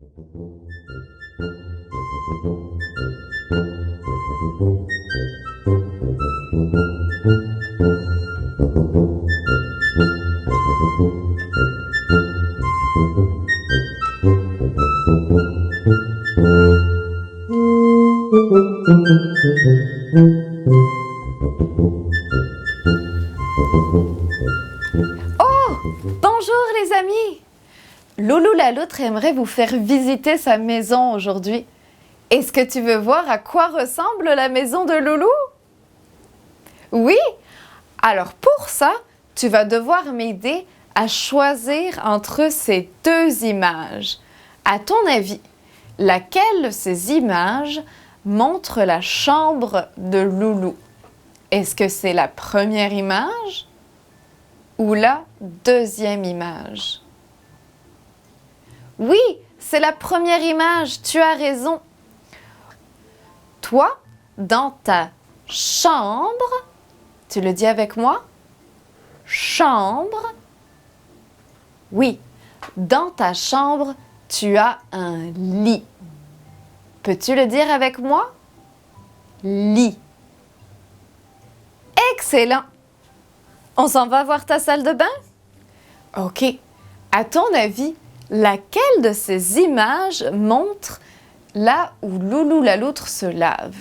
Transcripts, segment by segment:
Oh, bonjour les amis! Loulou la loutre aimerait vous faire visiter sa maison aujourd'hui. Est-ce que tu veux voir à quoi ressemble la maison de Loulou? Oui? Alors pour ça, tu vas devoir m'aider à choisir entre ces deux images. À ton avis, laquelle de ces images montre la chambre de Loulou? Est-ce que c'est la première image ou la deuxième image? Oui, c'est la première image, tu as raison. Toi, dans ta chambre, tu le dis avec moi? Chambre. Oui, dans ta chambre, tu as un lit. Peux-tu le dire avec moi? Lit. Excellent! On s'en va voir ta salle de bain? OK. À ton avis, laquelle de ces images montre là où Loulou la loutre se lave?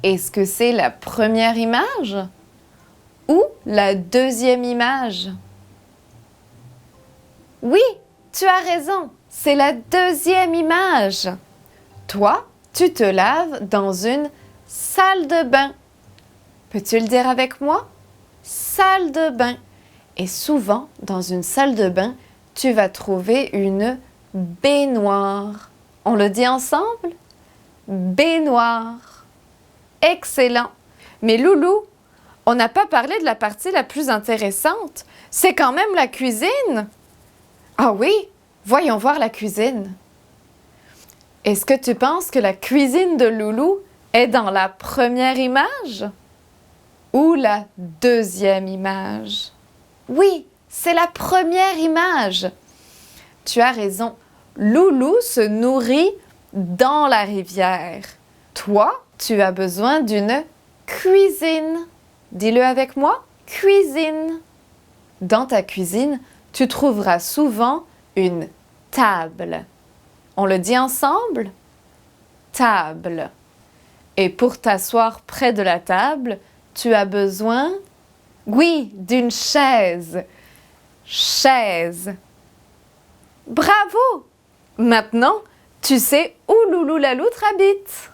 Est-ce que c'est la première image ou la deuxième image? Oui, tu as raison, c'est la deuxième image. Toi, tu te laves dans une salle de bain. Peux-tu le dire avec moi? Salle de bain. Et souvent, dans une salle de bain, tu vas trouver une baignoire. On le dit ensemble? Baignoire. Excellent. Mais Loulou, on n'a pas parlé de la partie la plus intéressante. C'est quand même la cuisine. Ah oui, voyons voir la cuisine. Est-ce que tu penses que la cuisine de Loulou est dans la première image ou la deuxième image? Oui, c'est la première image. Tu as raison. Loulou se nourrit dans la rivière. Toi, tu as besoin d'une cuisine. Dis-le avec moi, cuisine. Dans ta cuisine, tu trouveras souvent une table. On le dit ensemble? Table. Et pour t'asseoir près de la table, tu as besoin, oui, d'une chaise. Chaise. Bravo! Maintenant, tu sais où Loulou la loutre habite.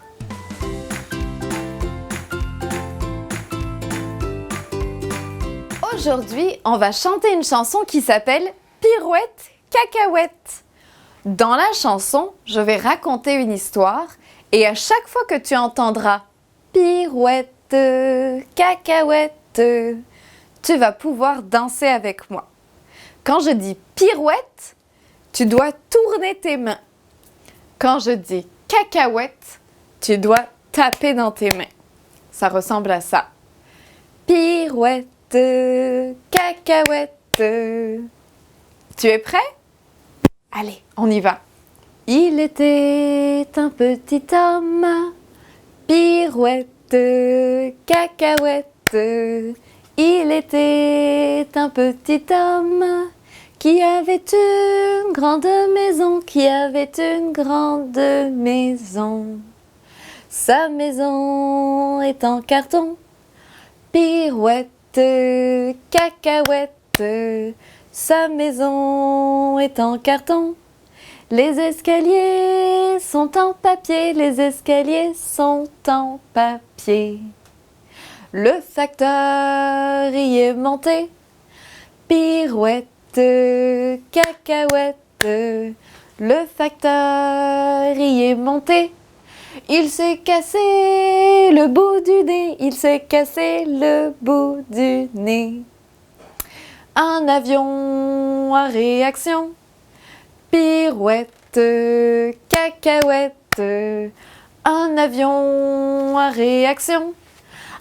Aujourd'hui, on va chanter une chanson qui s'appelle Pirouette Cacahuète. Dans la chanson, je vais raconter une histoire et à chaque fois que tu entendras Pirouette Cacahuète, tu vas pouvoir danser avec moi. Quand je dis pirouette, tu dois tourner tes mains. Quand je dis cacahuète, tu dois taper dans tes mains. Ça ressemble à ça. Pirouette, cacahuète. Tu es prêt? Allez, on y va. Il était un petit homme, pirouette, cacahuète. Il était un petit homme qui avait une grande maison, qui avait une grande maison. Sa maison est en carton, pirouette, cacahuète. Sa maison est en carton. Les escaliers sont en papier, les escaliers sont en papier. Le facteur y est monté, pirouette, cacahuète. Le facteur y est monté. Il s'est cassé le bout du nez, il s'est cassé le bout du nez. Un avion à réaction, pirouette, cacahuète. Un avion à réaction,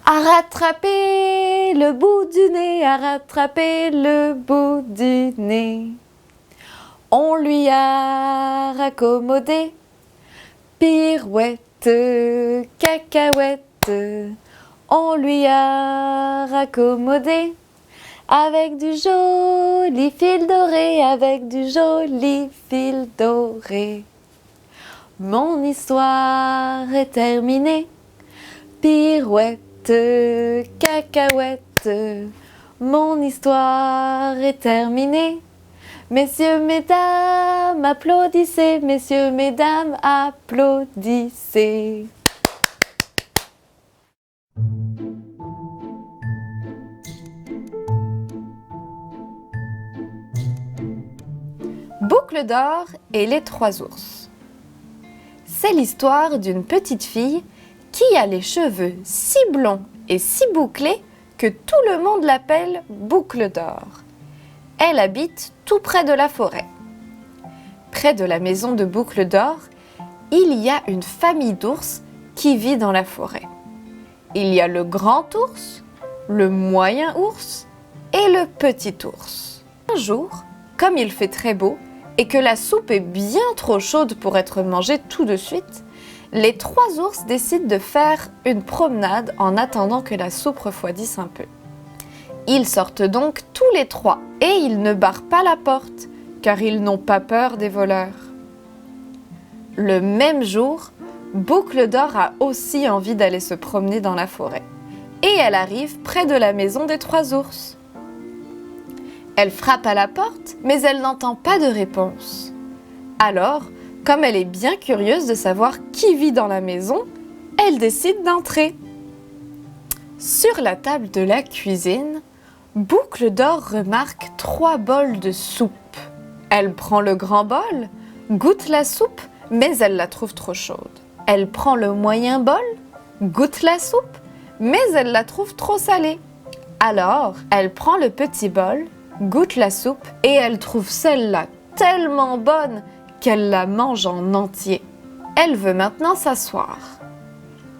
à rattraper le bout du nez, à rattraper le bout du nez. On lui a raccommodé pirouette, cacahuète. On lui a raccommodé avec du joli fil doré, avec du joli fil doré. Mon histoire est terminée. Pirouette, cacahuète. Mon histoire est terminée. Messieurs, mesdames, applaudissez. Messieurs, mesdames, applaudissez. Boucle d'or et les 3 ours. C'est l'histoire d'une petite fille qui a les cheveux si blonds et si bouclés que tout le monde l'appelle Boucle d'or. Elle habite tout près de la forêt. Près de la maison de Boucle d'or, il y a une famille d'ours qui vit dans la forêt. Il y a le grand ours, le moyen ours et le petit ours. Un jour, comme il fait très beau et que la soupe est bien trop chaude pour être mangée tout de suite, les 3 ours décident de faire une promenade en attendant que la soupe refroidisse un peu. Ils sortent donc tous les 3 et ils ne barrent pas la porte car ils n'ont pas peur des voleurs. Le même jour, Boucle d'or a aussi envie d'aller se promener dans la forêt et elle arrive près de la maison des 3 ours. Elle frappe à la porte, mais elle n'entend pas de réponse. Alors, comme elle est bien curieuse de savoir qui vit dans la maison, elle décide d'entrer. Sur la table de la cuisine, Boucle d'or remarque 3 bols de soupe. Elle prend le grand bol, goûte la soupe, mais elle la trouve trop chaude. Elle prend le moyen bol, goûte la soupe, mais elle la trouve trop salée. Alors, elle prend le petit bol, goûte la soupe et elle trouve celle-là tellement bonne qu'elle la mange en entier. Elle veut maintenant s'asseoir.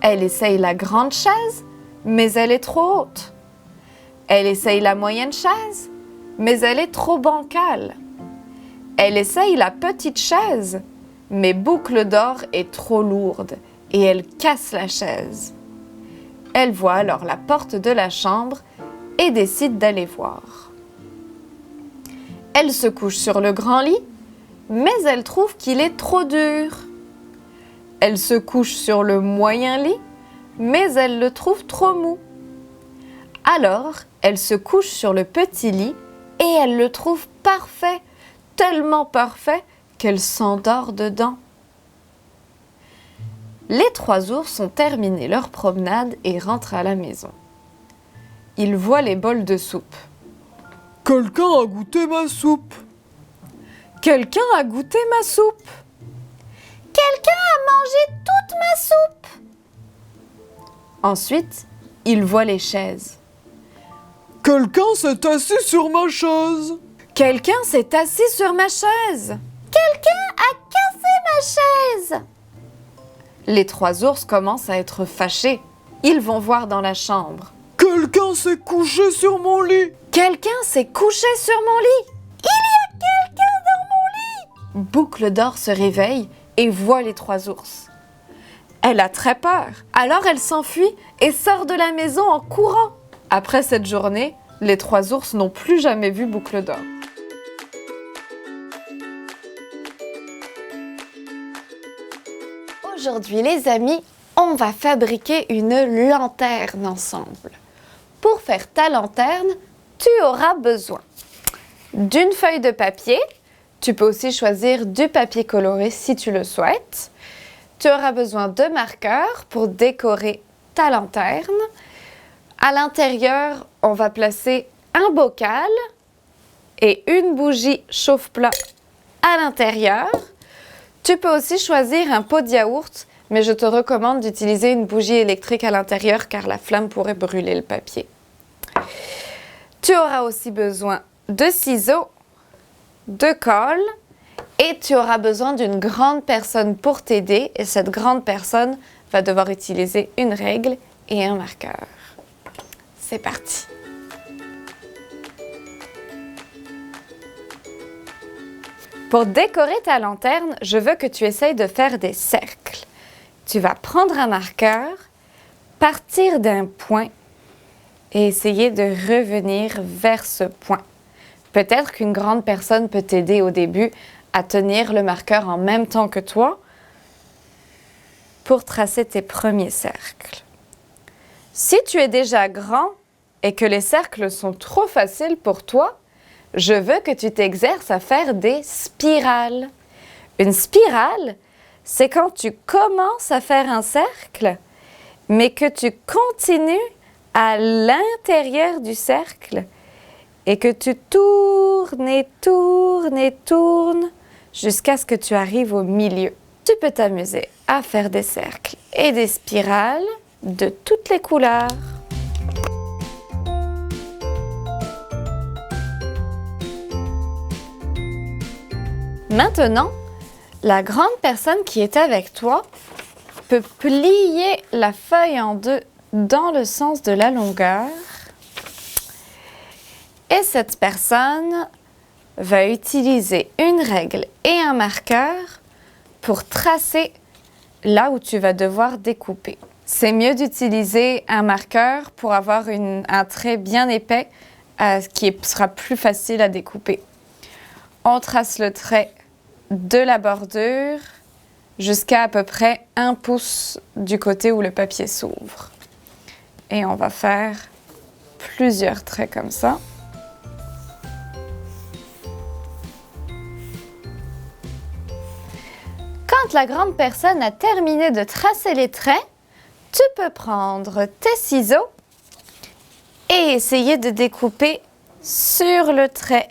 Elle essaye la grande chaise, mais elle est trop haute. Elle essaye la moyenne chaise, mais elle est trop bancale. Elle essaye la petite chaise, mais Boucle d'or est trop lourde et elle casse la chaise. Elle voit alors la porte de la chambre et décide d'aller voir. Elle se couche sur le grand lit, mais elle trouve qu'il est trop dur. Elle se couche sur le moyen lit, mais elle le trouve trop mou. Alors, elle se couche sur le petit lit et elle le trouve parfait, tellement parfait qu'elle s'endort dedans. Les 3 ours ont terminé leur promenade et rentrent à la maison. Ils voient les bols de soupe. Quelqu'un a goûté ma soupe. Quelqu'un a goûté ma soupe. Quelqu'un a mangé toute ma soupe. Ensuite, ils voient les chaises. Quelqu'un s'est assis sur ma chaise. Quelqu'un s'est assis sur ma chaise. Quelqu'un a cassé ma chaise. Les 3 ours commencent à être fâchés. Ils vont voir dans la chambre. Quelqu'un s'est couché sur mon lit. Quelqu'un s'est couché sur mon lit. Il y a quelqu'un dans mon lit. Boucle d'or se réveille et voit les 3 ours. Elle a très peur. Alors elle s'enfuit et sort de la maison en courant. Après cette journée, les 3 ours n'ont plus jamais vu Boucle d'or. Aujourd'hui, les amis, on va fabriquer une lanterne ensemble. Pour faire ta lanterne, tu auras besoin d'une feuille de papier. Tu peux aussi choisir du papier coloré si tu le souhaites. Tu auras besoin de marqueurs pour décorer ta lanterne. À l'intérieur, on va placer un bocal et une bougie chauffe-plat à l'intérieur. Tu peux aussi choisir un pot de yaourt, mais je te recommande d'utiliser une bougie électrique à l'intérieur car la flamme pourrait brûler le papier. Tu auras aussi besoin de ciseaux, de colle et tu auras besoin d'une grande personne pour t'aider et cette grande personne va devoir utiliser une règle et un marqueur. C'est parti! Pour décorer ta lanterne, je veux que tu essayes de faire des cercles. Tu vas prendre un marqueur, partir d'un point et essayer de revenir vers ce point. Peut-être qu'une grande personne peut t'aider au début à tenir le marqueur en même temps que toi pour tracer tes premiers cercles. Si tu es déjà grand et que les cercles sont trop faciles pour toi, je veux que tu t'exerces à faire des spirales. Une spirale, c'est quand tu commences à faire un cercle, mais que tu continues à l'intérieur du cercle et que tu tournes et tournes et tournes jusqu'à ce que tu arrives au milieu. Tu peux t'amuser à faire des cercles et des spirales de toutes les couleurs. Maintenant, la grande personne qui est avec toi peut plier la feuille en deux dans le sens de la longueur. Et cette personne va utiliser une règle et un marqueur pour tracer là où tu vas devoir découper. C'est mieux d'utiliser un marqueur pour avoir un trait bien épais qui sera plus facile à découper. On trace le trait de la bordure jusqu'à peu près 1 pouce du côté où le papier s'ouvre. Et on va faire plusieurs traits comme ça. Quand la grande personne a terminé de tracer les traits, tu peux prendre tes ciseaux et essayer de découper sur le trait.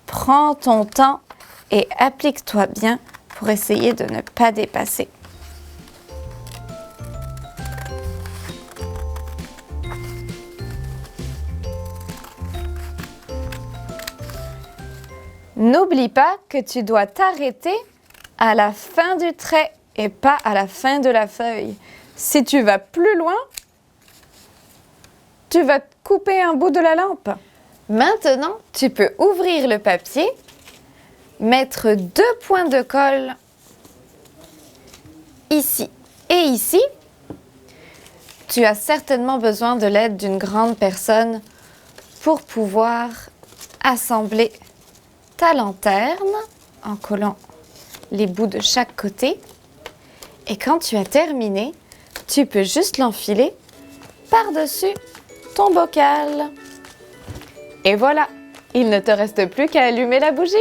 Prends ton temps et applique-toi bien pour essayer de ne pas dépasser. N'oublie pas que tu dois t'arrêter à la fin du trait et pas à la fin de la feuille. Si tu vas plus loin, tu vas couper un bout de la lampe. Maintenant, tu peux ouvrir le papier, mettre 2 points de colle ici et ici. Tu as certainement besoin de l'aide d'une grande personne pour pouvoir assembler ta lanterne en collant les bouts de chaque côté. Et quand tu as terminé, tu peux juste l'enfiler par-dessus ton bocal. Et voilà, il ne te reste plus qu'à allumer la bougie.